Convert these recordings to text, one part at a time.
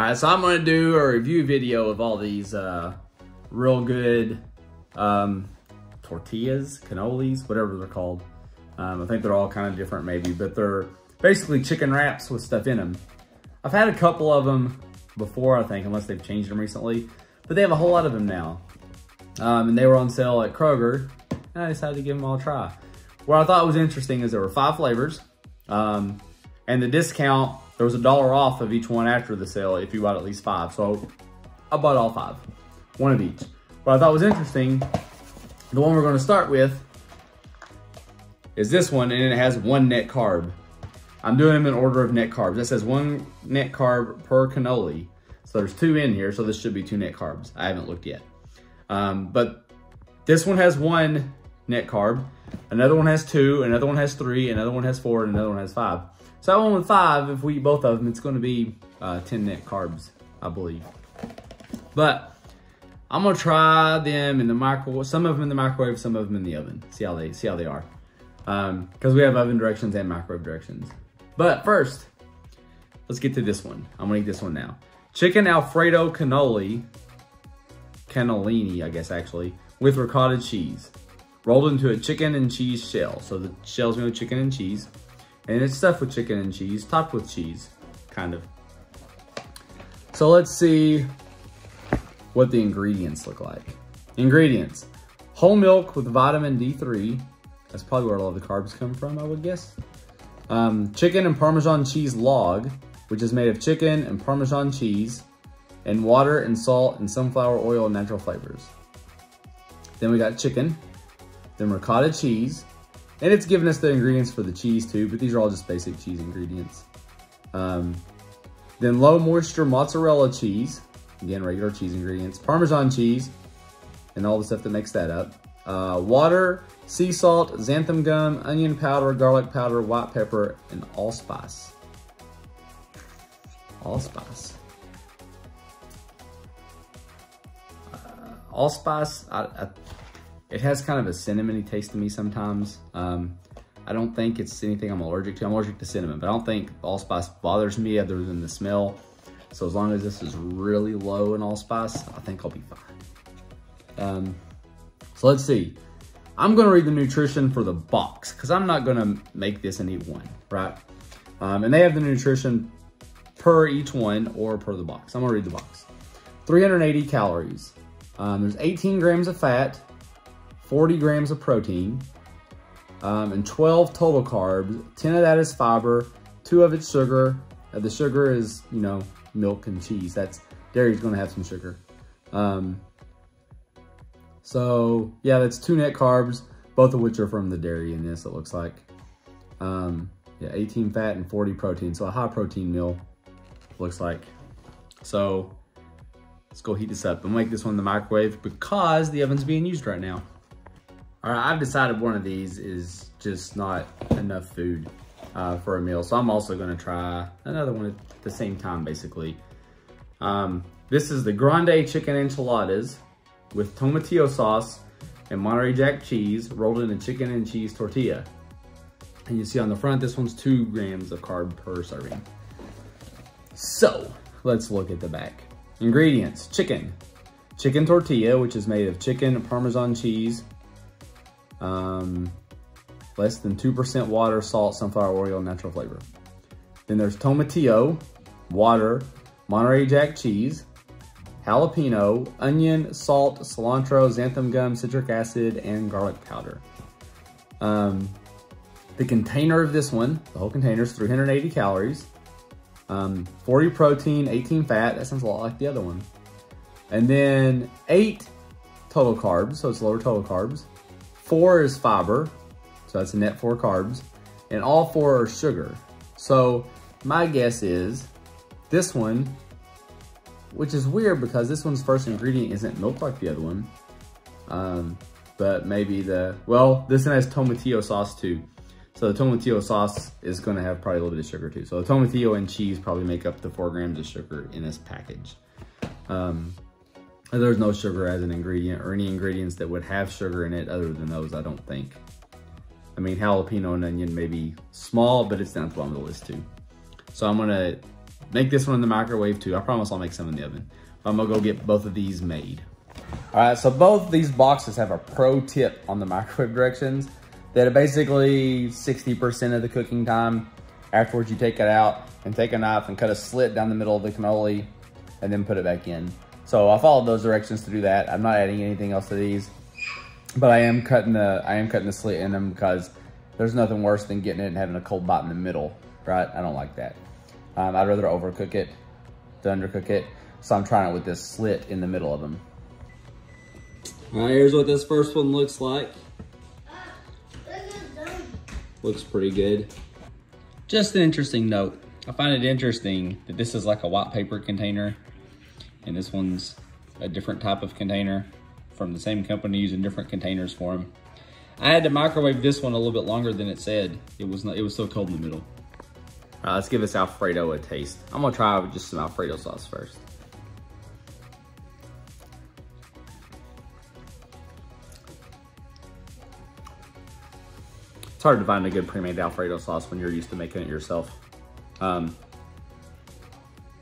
right, so I'm gonna do a review video of all these Realgood tortillas, cannolis, whatever they're called. I think they're all kind of different maybe, but they're basically chicken wraps with stuff in them. I've had a couple of them before, I think, unless they've changed them recently, but they have a whole lot of them now. And they were on sale at Kroger, and I decided to give them all a try. What I thought was interesting is there were 5 flavors, and the discount, there was $1 off of each one after the sale if you bought at least 5. So I bought all 5, one of each. What I thought was interesting, the one we're gonna start with is this one, and it has 1 net carb. I'm doing them in order of net carbs. That says 1 net carb per cannoli. So there's 2 in here, so this should be 2 net carbs. I haven't looked yet. But this one has 1 net carb, another one has 2, another one has 3, another one has 4, and another one has 5. So that one with 5, if we eat both of them, it's gonna be 10 net carbs, I believe. But I'm gonna try them in the microwave, some of them in the microwave, some of them in the oven. See how they are. Because we have oven directions and microwave directions. But first, let's get to this one. I'm gonna eat this one now. Chicken Alfredo cannoli, cannellini, I guess actually, with ricotta cheese. Rolled into a chicken and cheese shell. So the shell's made with chicken and cheese. And it's stuffed with chicken and cheese, topped with cheese, kind of. So let's see what the ingredients look like. Ingredients: whole milk with vitamin D3. That's probably where a lot of the carbs come from, I would guess. Chicken and Parmesan cheese log, which is made of chicken and Parmesan cheese, and water and salt and sunflower oil and natural flavors. Then we got chicken, then ricotta cheese, and it's giving us the ingredients for the cheese too, but these are all just basic cheese ingredients. Then low moisture mozzarella cheese, again, regular cheese ingredients, Parmesan cheese, and all the stuff that makes that up. Water, sea salt, xanthan gum, onion powder, garlic powder, white pepper, and allspice. Allspice. Allspice, it has kind of a cinnamony taste to me sometimes. I don't think it's anything I'm allergic to. I'm allergic to cinnamon, but I don't think allspice bothers me other than the smell. So as long as this is really low in allspice, I think I'll be fine. So let's see. I'm gonna read the nutrition for the box because I'm not gonna make this and eat one, right? And they have the nutrition per each one or per the box. I'm gonna read the box. 380 calories. There's 18 grams of fat, 40 grams of protein, and 12 total carbs. 10 of that is fiber, 2 of it's sugar. The sugar is, you know, milk and cheese. Dairy's gonna have some sugar. So yeah, that's 2 net carbs, both of which are from the dairy in this, it looks like. Yeah, 18 fat and 40 protein. So a high protein meal, looks like. So let's go heat this up and make this one in the microwave because the oven's being used right now. All right, I've decided one of these is just not enough food for a meal. So I'm also gonna try another one at the same time, basically. This is the grande chicken enchiladas with tomatillo sauce and Monterey Jack cheese rolled in a chicken and cheese tortilla. And you see on the front, this one's 2 grams of carb per serving. So let's look at the back. Ingredients: chicken tortilla, which is made of chicken, Parmesan cheese, less than 2% water, salt, sunflower oil, and natural flavor. Then there's tomatillo, water, Monterey Jack cheese, jalapeno, onion, salt, cilantro, xanthan gum, citric acid, and garlic powder. The container of this one, the whole container, is 380 calories, 40 protein, 18 fat. That sounds a lot like the other one. And then 8 total carbs, so it's lower total carbs. 4 is fiber, so that's a net 4 carbs. And all 4 are sugar. So my guess is this one, which is weird because this one's first ingredient isn't milk like the other one. But maybe this one has tomatillo sauce too. So the tomatillo sauce is gonna have probably a little bit of sugar too. So the tomatillo and cheese probably make up the 4 grams of sugar in this package. There's no sugar as an ingredient or any ingredients that would have sugar in it other than those, I don't think. I mean, jalapeno and onion may be small, but it's down at the bottom of the list too. So I'm gonna Make this one in the microwave too. I promise I'll make some in the oven. I'm gonna go get both of these made. All right, so both these boxes have a pro tip on the microwave directions that basically 60% of the cooking time, afterwards you take it out and take a knife and cut a slit down the middle of the cannoli and then put it back in. So I followed those directions to do that. I'm not adding anything else to these, but I am cutting the slit in them because there's nothing worse than getting it and having a cold bite in the middle, right? I don't like that. I'd rather overcook it than undercook it. So I'm trying it with this slit in the middle of them. All right, here's what this first one looks like. Looks pretty good. Just an interesting note. I find it interesting that this is like a white paper container and this one's a different type of container from the same company using different containers for them. I had to microwave this one a little bit longer than it said. It was so cold in the middle. All right, let's give this Alfredo a taste. I'm gonna try with just some Alfredo sauce first. It's hard to find a good pre-made Alfredo sauce when you're used to making it yourself.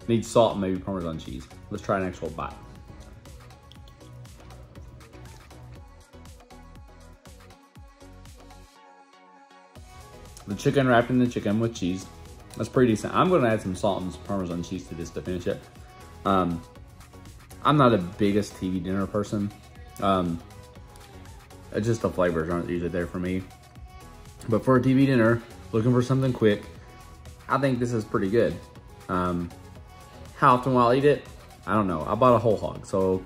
Needs salt and maybe Parmesan cheese. Let's try an actual bite. The chicken wrapped in the chicken with cheese. That's pretty decent. I'm gonna add some salt and some Parmesan cheese to this to finish it. I'm not the biggest TV dinner person. It's just the flavors aren't usually there for me. But for a TV dinner, looking for something quick, I think this is pretty good. How often will I eat it? I don't know. I bought a whole hog, so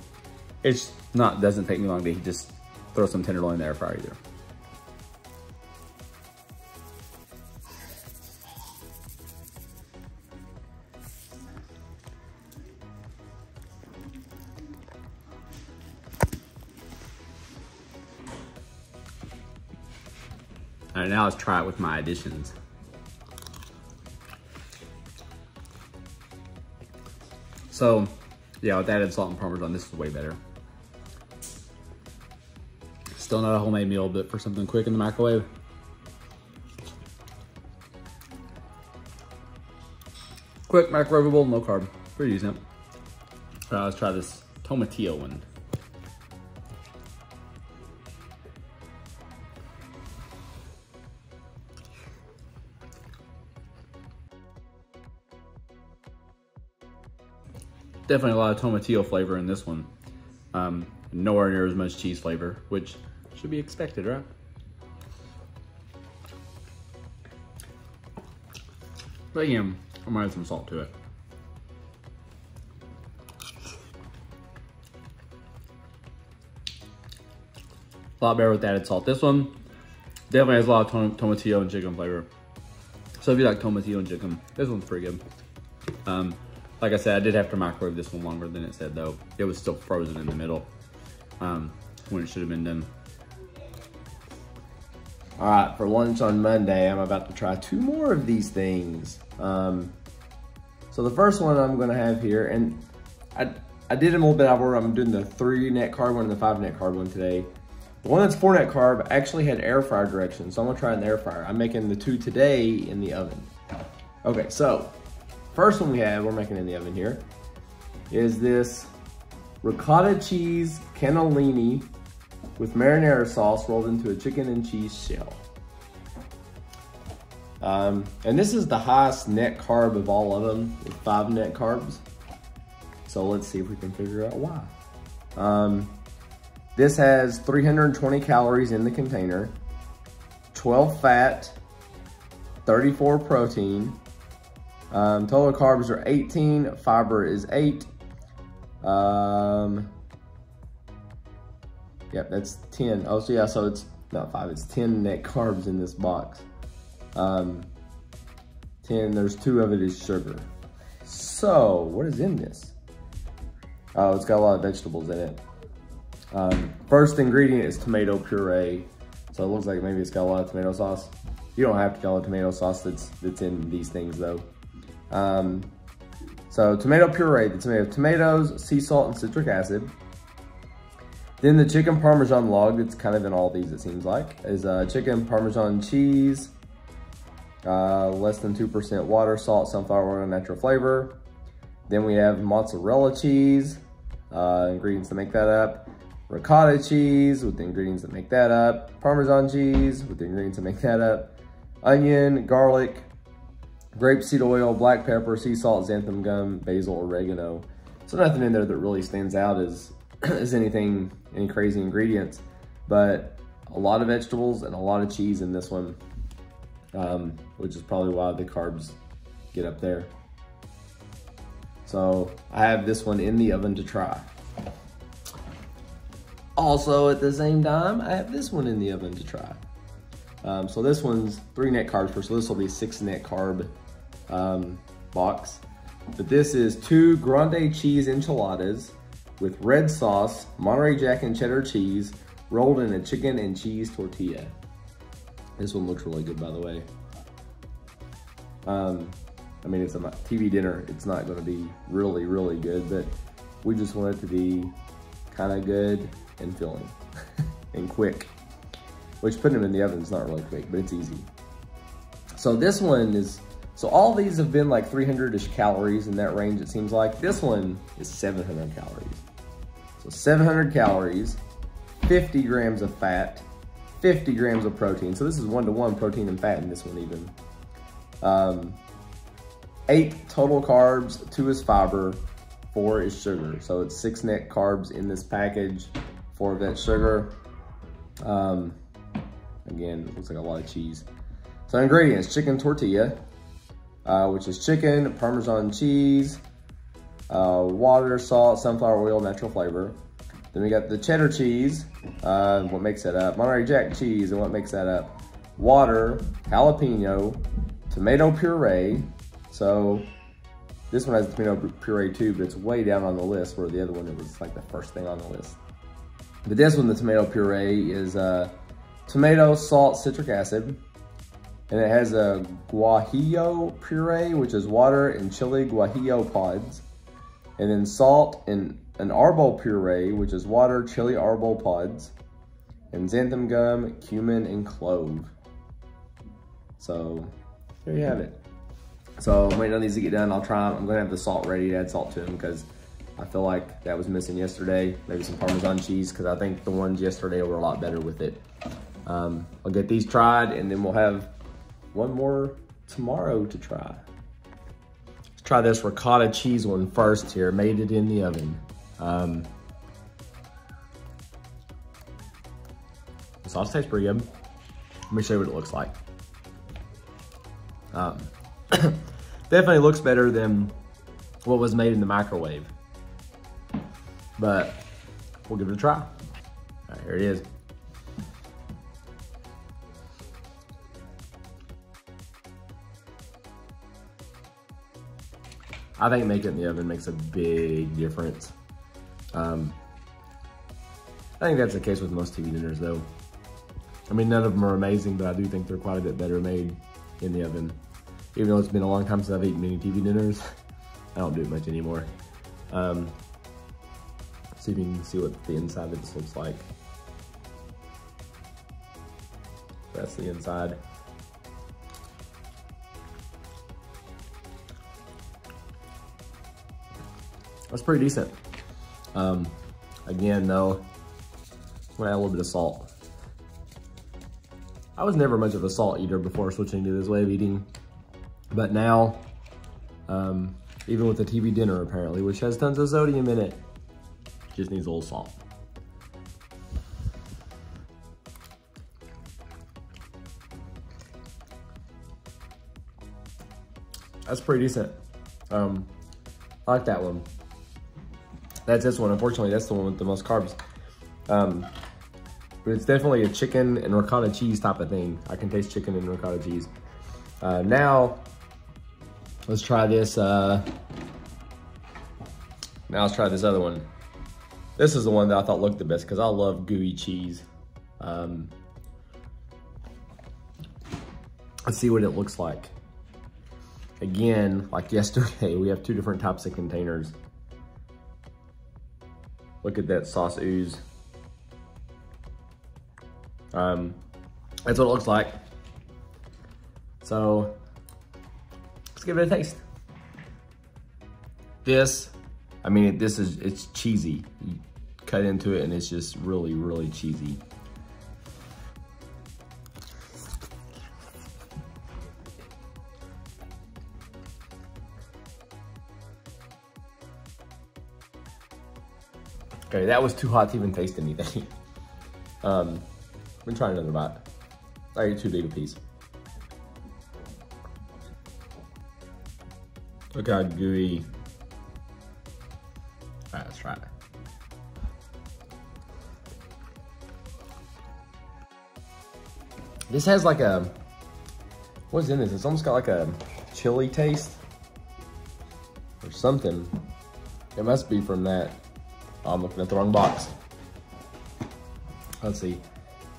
it's not, doesn't take me long to just throw some tenderloin in the air fryer either. All right, now let's try it with my additions. So, yeah, with added salt and Parmesan, this is way better. Still not a homemade meal, but for something quick in the microwave. Quick, microwavable, no carb. Pretty decent. All right, let's try this tomatillo one. Definitely a lot of tomatillo flavor in this one. Nowhere near as much cheese flavor, which should be expected, right? But again, I'm gonna add some salt to it. A lot better with added salt. This one definitely has a lot of tomatillo and chicken flavor. So if you like tomatillo and chicken, this one's pretty good. Like I said, I did have to microwave this one longer than it said though. It was still frozen in the middle when it should have been done. All right, for lunch on Monday, I'm about to try 2 more of these things. So the first one I'm gonna have here, and I did them a little bit out of order. I'm doing the 3 net carb one and the 5 net carb one today. The one that's 4 net carb actually had air fryer directions, so I'm gonna try it in the air fryer. I'm making the 2 today in the oven. Okay, so first one we're making in the oven here, is this ricotta cheese cannellini with marinara sauce rolled into a chicken and cheese shell. And this is the highest net carb of all of them, with 5 net carbs. So let's see if we can figure out why. This has 320 calories in the container, 12 fat, 34 protein. Total carbs are 18, fiber is 8. Yep, that's 10. Oh, so yeah, so it's not 5, it's 10 net carbs in this box. 10, there's 2 of it is sugar. So, what is in this? Oh, it's got a lot of vegetables in it. First ingredient is tomato puree. So it looks like maybe it's got a lot of tomato sauce. You don't have to get all the tomato sauce that's in these things though. So tomato puree, that's made of tomatoes, sea salt, and citric acid. Then the chicken Parmesan Log, that's kind of in all these it seems like, is chicken Parmesan cheese, less than 2% water, salt, sunflower oil, natural flavor. Then we have mozzarella cheese, ingredients to make that up. Ricotta cheese with the ingredients that make that up. Parmesan cheese with the ingredients that make that up. Onion, garlic, grapeseed oil, black pepper, sea salt, xanthan gum, basil, oregano. So nothing in there that really stands out as, any crazy ingredients, but a lot of vegetables and a lot of cheese in this one, which is probably why the carbs get up there. So I have this one in the oven to try. Also at the same time, I have this one in the oven to try. So this one's 3 net carbs per, so this will be 6 net carb box. But this is 2 grande cheese enchiladas with red sauce, Monterey Jack and cheddar cheese, rolled in a chicken and cheese tortilla. This one looks really good, by the way. I mean, it's a TV dinner. It's not gonna be really, really good, but we just want it to be kind of good and filling and quick, which putting them in the oven is not really quick, but it's easy. So this one is, so all these have been like 300-ish calories in that range, it seems like. This one is 700 calories. So 700 calories, 50 grams of fat, 50 grams of protein. So this is 1-to-1 protein and fat in this one even. 8 total carbs, 2 is fiber, 4 is sugar. So it's 6 net carbs in this package, 4 of that sugar. Again, it looks like a lot of cheese. So ingredients, chicken tortilla, which is chicken, Parmesan cheese, water, salt, sunflower oil, natural flavor. Then we got the cheddar cheese, what makes that up? Monterey Jack cheese, and what makes that up? Water, jalapeno, tomato puree. So this one has tomato puree too, but it's way down on the list, where the other one, it was like the first thing on the list. But this one, the tomato puree, is tomato, salt, citric acid. And it has a guajillo puree, which is water and chili guajillo pods. And then salt and an arbol puree, which is water, chili arbol pods. And xanthan gum, cumin, and clove. So there you have it. So I'm waiting on these to get done. I'll try them. I'm gonna have the salt ready to add salt to them because I feel like that was missing yesterday. Maybe some Parmesan cheese, because I think the ones yesterday were a lot better with it. I'll get these tried, and then we'll have one more tomorrow to try. Let's try this ricotta cheese one first here. Made it in the oven. The sauce tastes pretty good. Let me show you what it looks like. Definitely looks better than what was made in the microwave, but we'll give it a try. All right, here it is. I think making it in the oven makes a big difference. I think that's the case with most TV dinners though. I mean, none of them are amazing, but I do think they're quite a bit better made in the oven. Even though it's been a long time since I've eaten many TV dinners, I don't do it much anymore. See if you can see what the inside of this looks like. That's the inside. That's pretty decent. Again, though, I'm gonna add a little bit of salt. I was never much of a salt eater before switching to this way of eating, but now, even with the TV dinner apparently, which has tons of sodium in it, just needs a little salt. That's pretty decent. I like that one. That's this one. Unfortunately, that's the one with the most carbs. But it's definitely a chicken and ricotta cheese type of thing. I can taste chicken and ricotta cheese. Now, let's try this. Now let's try this other one. This is the one that I thought looked the best because I love gooey cheese. Let's see what it looks like. Again, like yesterday, we have two different types of containers. Look at that sauce ooze. That's what it looks like. So let's give it a taste. This, I mean, it's cheesy. You cut into it and it's just really, really cheesy. Okay, that was too hot to even taste anything. Let me try another bite. I ate too big a piece. Look how gooey. All right, let's try it. This has like a, what's in this? It's almost got like a chili taste or something. It must be from that. Oh, I'm looking at the wrong box. Let's see.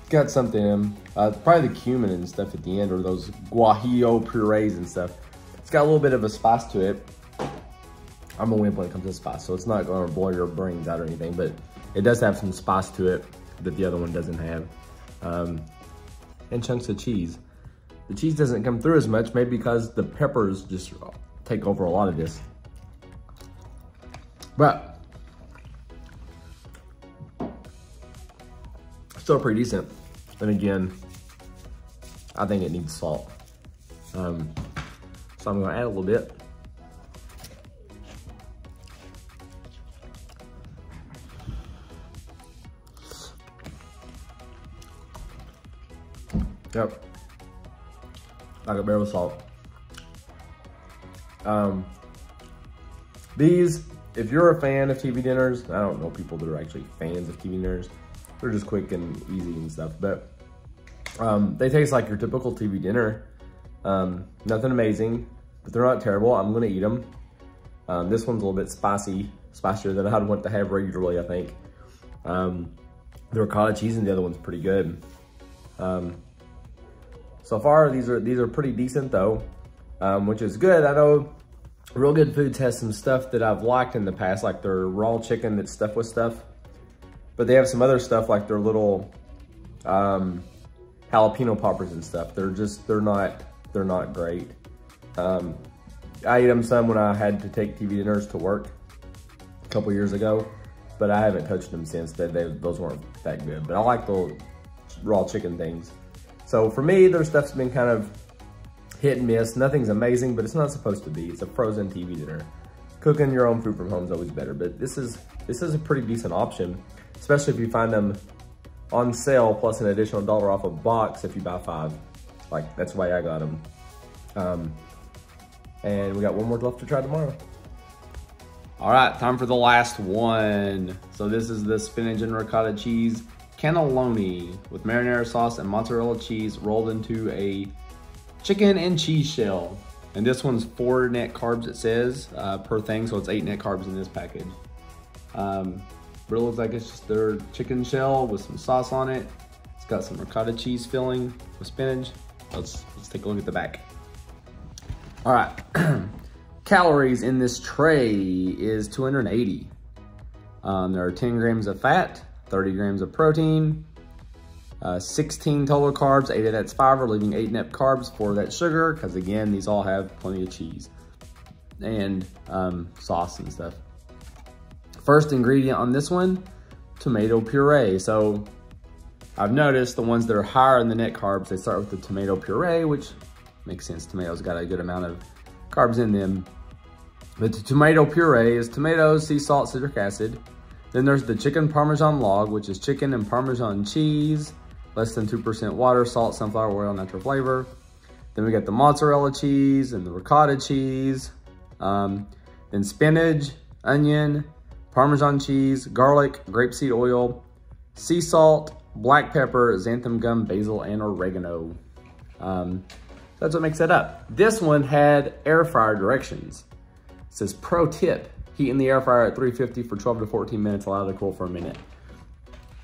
It's got something in probably the cumin and stuff at the end, or those guajillo purees and stuff. It's got a little bit of a spice to it. I'm a wimp when it comes to spice, so it's not gonna blow your brains out or anything, but it does have some spice to it that the other one doesn't have. And chunks of cheese. The cheese doesn't come through as much, maybe because the peppers just take over a lot of this. But still pretty decent. And again, I think it needs salt. So I'm gonna add a little bit. Yep, like a barrel of salt. These, if you're a fan of TV dinners, I don't know people that are actually fans of TV dinners. They're just quick and easy and stuff, but they taste like your typical TV dinner. Nothing amazing, but they're not terrible. I'm gonna eat them. This one's a little bit spicier than I'd want to have regularly, I think. The ricotta cheese and the other one's pretty good. So far, these are pretty decent though, which is good. I know Realgood Foods has some stuff that I've liked in the past, like their raw chicken that's stuffed with stuff. But they have some other stuff like their little jalapeno poppers and stuff. They're not great. I ate them some when I had to take TV dinners to work a couple years ago, but I haven't touched them since. Those weren't that good. But I like the raw chicken things. So for me, their stuff's been kind of hit and miss. Nothing's amazing, but it's not supposed to be. It's a frozen TV dinner. Cooking your own food from home is always better, but this is a pretty decent option, especially if you find them on sale plus an additional $1 off a box if you buy 5. Like, that's why I got them. And we got one more left to try tomorrow. All right, time for the last one. So this is the spinach and ricotta cheese cannelloni with marinara sauce and mozzarella cheese rolled into a chicken and cheese shell. And this one's 4 net carbs, it says, per thing, so it's 8 net carbs in this package. But it looks like it's just their chicken shell with some sauce on it. It's got some ricotta cheese filling with spinach. Let's take a look at the back. All right, calories in this tray is 280. There are 10 grams of fat, 30 grams of protein, 16 total carbs, 8 of that's fiber, leaving 8 net carbs for that sugar, because again, these all have plenty of cheese and sauce and stuff. First ingredient on this one, tomato puree. So I've noticed the ones that are higher in the net carbs, they start with the tomato puree, which makes sense. Tomatoes got a good amount of carbs in them. But the tomato puree is tomatoes, sea salt, citric acid. Then there's the chicken Parmesan Log, which is chicken and Parmesan cheese, less than 2% water, salt, sunflower oil, natural flavor. Then we got the mozzarella cheese and the ricotta cheese. Then spinach, onion, Parmesan cheese, garlic, grapeseed oil, sea salt, black pepper, xanthan gum, basil, and oregano. That's what makes it up. This one had air fryer directions. It says, pro tip, heat in the air fryer at 350 for 12 to 14 minutes, allow it to cool for a minute.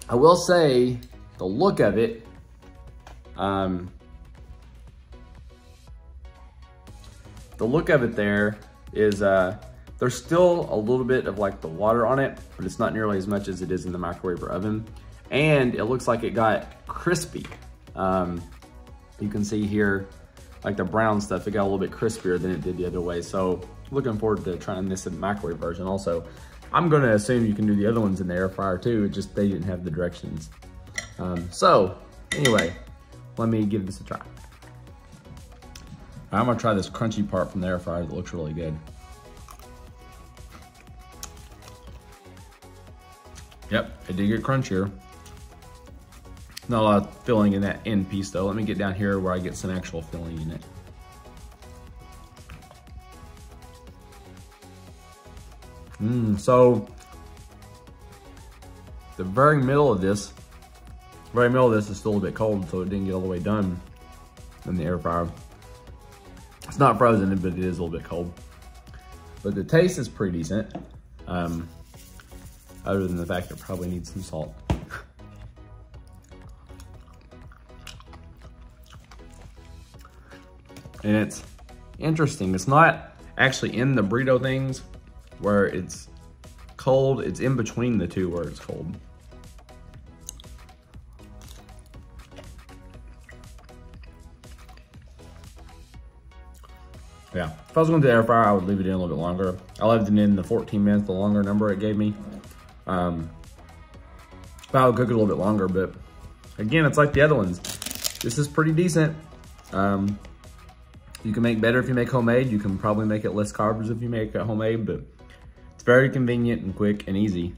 I will say, the look of it, there is, there's still a little bit of like the water on it, but it's not nearly as much as it is in the microwave or oven. And it looks like it got crispy. You can see here, like the brown stuff, it got a little bit crispier than it did the other way. So looking forward to trying this in the microwave version also. I'm gonna assume you can do the other ones in the air fryer too, just they didn't have the directions. So anyway, let me give this a try. I'm gonna try this crunchy part from the air fryer that looks really good. Yep, it did get crunchier. Not a lot of filling in that end piece though. Let me get down here where I get some actual filling in it. So the very middle of this is still a bit cold, so it didn't get all the way done in the air fryer. It's not frozen, but it is a little bit cold. But the taste is pretty decent. Other than the fact it probably needs some salt. And it's interesting. It's not actually in the burrito things where it's cold. It's in between the two where it's cold. Yeah, if I was going to the air fryer, I would leave it in a little bit longer. I left it in the 14 minutes, the longer number it gave me. But I would cook it a little bit longer, but again, it's like the other ones. This is pretty decent. You can make better if you make homemade. You can probably make it less carbs if you make it homemade, but it's very convenient and quick and easy.